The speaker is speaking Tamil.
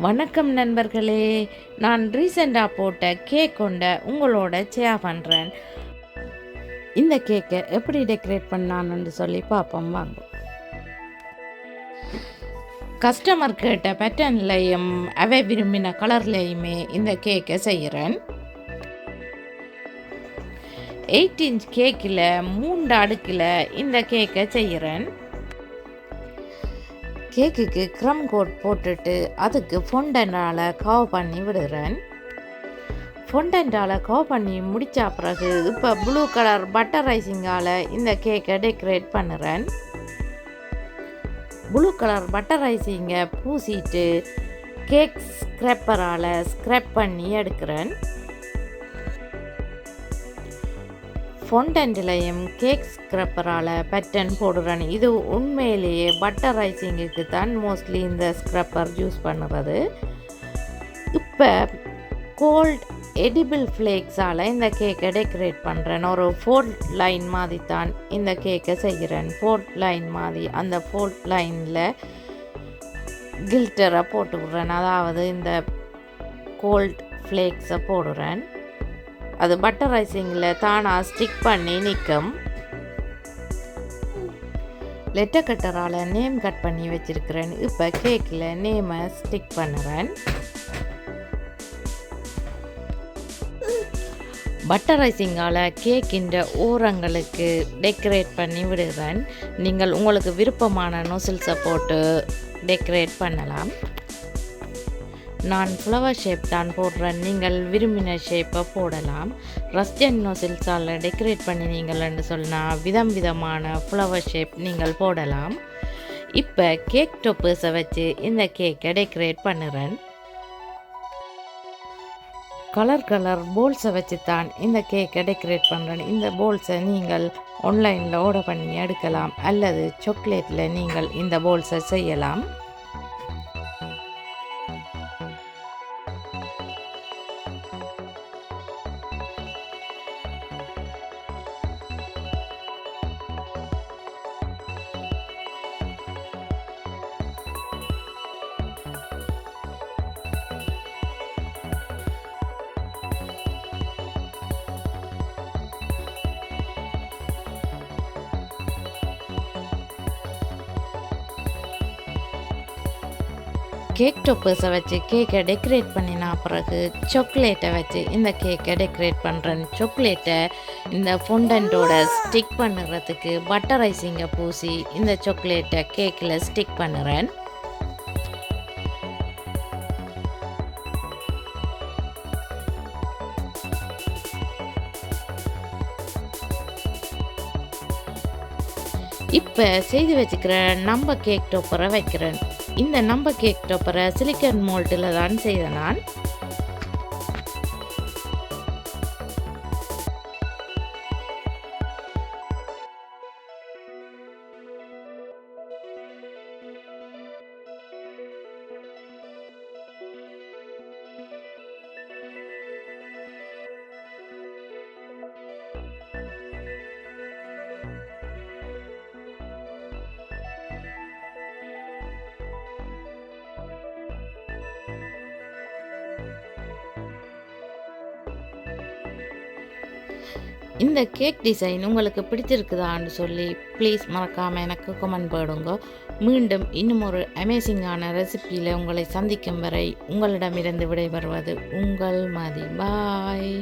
வணக்கம் நண்பர்களே, நான் ரீசெண்டாக போட்ட கேக் கொண்ட உங்களோட ஷேர் பண்ணுறேன். இந்த கேக்கை எப்படி டெக்கரேட் பண்ணான்னு சொல்லி பார்ப்போம் வாங்க. கஸ்டமர் கேட்ட பேட்டர்ன்லையும் அவை விரும்பின கலர்லேயுமே இந்த கேக்கை செய்கிறேன். 8 இன்ச் கேக்கில் 3 அடுக்கில் இந்த கேக்கை செய்கிறேன். கேக்குக்கு க்ரம் கோட் போட்டுட்டு அதுக்கு ஃபொண்டன்டால் கவ் பண்ணி விடுறேன். ஃபொண்டன்டால் கவ் பண்ணி முடித்த பிறகு இப்போ ப்ளூ கலர் பட்டர் ரைசிங்கால் இந்த கேக்கை டெக்கரேட் பண்ணுறேன். ப்ளூ கலர் பட்டர் ரைசிங்கை பூசிட்டு கேக் ஸ்க்ரப்பரால் ஸ்க்ரப் பண்ணி எடுக்கிறேன். ஃபொண்டன்ட்லையும் கேக் ஸ்க்ரப்பரால் பேட்டர்ன் போடுறேன். இது உண்மையிலேயே பட்டர் ரைசிங்குக்கு தான் மோஸ்ட்லி இந்த ஸ்க்ரப்பர் யூஸ் பண்ணுறது. இப்போ கோல்ட் எடிபிள் ஃப்ளேக்ஸால் இந்த கேக்கை டெக்கரேட் பண்ணுறேன். ஒரு 4 லைன் மாதிரி தான் இந்த கேக்கை செய்கிறேன். 4 லைன் மாதிரி அந்த 4 லைனில் கில்டரை போட்டு விட்றேன். அதாவது இந்த கோல்ட் ஃப்ளேக்ஸை போடுறேன். அது பட்டர் ரைசிங்கில் தானாக ஸ்டிக் பண்ணி நிற்கும். லெட்டர் கட்டரால் நேம் கட் பண்ணி வச்சுருக்கிறேன். இப்போ கேக்கில் நேமை ஸ்டிக் பண்ணுறேன். பட்டர் ரைசிங்கால் கேக்கின் ஓரங்களுக்கு டெக்கரேட் பண்ணி விடுகிறேன். நீங்கள் உங்களுக்கு விருப்பமான நொசில்ஸை போட்டு டெக்கரேட் பண்ணலாம். நான் ஃப்ளவர் ஷேப் தான் போடுறேன். நீங்கள் விரும்பின ஷேப்பை போடலாம். ரஸ்டன் நொசில்ஸால் டெக்கரேட் பண்ணி நீங்கள்னு சொன்னால் விதமான ஃப்ளவர் ஷேப் நீங்கள் போடலாம். இப்போ கேக் டொப்பர்ஸை வச்சு இந்த கேக்கை டெக்கரேட் பண்ணுறேன். கலர் போல்ஸை வச்சு தான் இந்த கேக்கை டெக்கரேட் பண்ணுறேன். இந்த போல்ஸை நீங்கள் ஆன்லைனில் ஆர்டர் பண்ணி எடுக்கலாம், அல்லது சாக்லேட்டில் நீங்கள் இந்த போல்ஸை செய்யலாம். கேக் டொப்பர்ஸை வச்சு கேக்கை டெக்கரேட் பண்ணினா பிறகு சாக்லேட்டை வச்சு இந்த கேக்கை டெக்கரேட் பண்ணுறேன். சாக்லேட்டை இந்த ஃபொண்டன்ட்டோட ஸ்டிக் பண்ணுறதுக்கு பட்டர் ரைசிங்கை பூசி இந்த சாக்லேட்டை கேக்கில் ஸ்டிக் பண்ணுறேன். இப்போ செய்து வச்சுக்கிற நம்ம கேக் டொப்பரை வைக்கிறேன். இந்த நம்ம கேக் டொப்பரை சிலிக்கன் மோல்ட்டில் தான் செய்தேன் நான். இந்த கேக் டிசைன் உங்களுக்கு பிடிச்சிருக்குதான்னு சொல்லி ப்ளீஸ் மறக்காமல் எனக்கு கமெண்ட் போடுங்க. மீண்டும் இன்னும் ஒரு அமேசிங்கான ரெசிபியில் உங்களை சந்திக்கும் வரை உங்களிடமிருந்து விடைபெறுவது உங்கள் மதி. பாய்.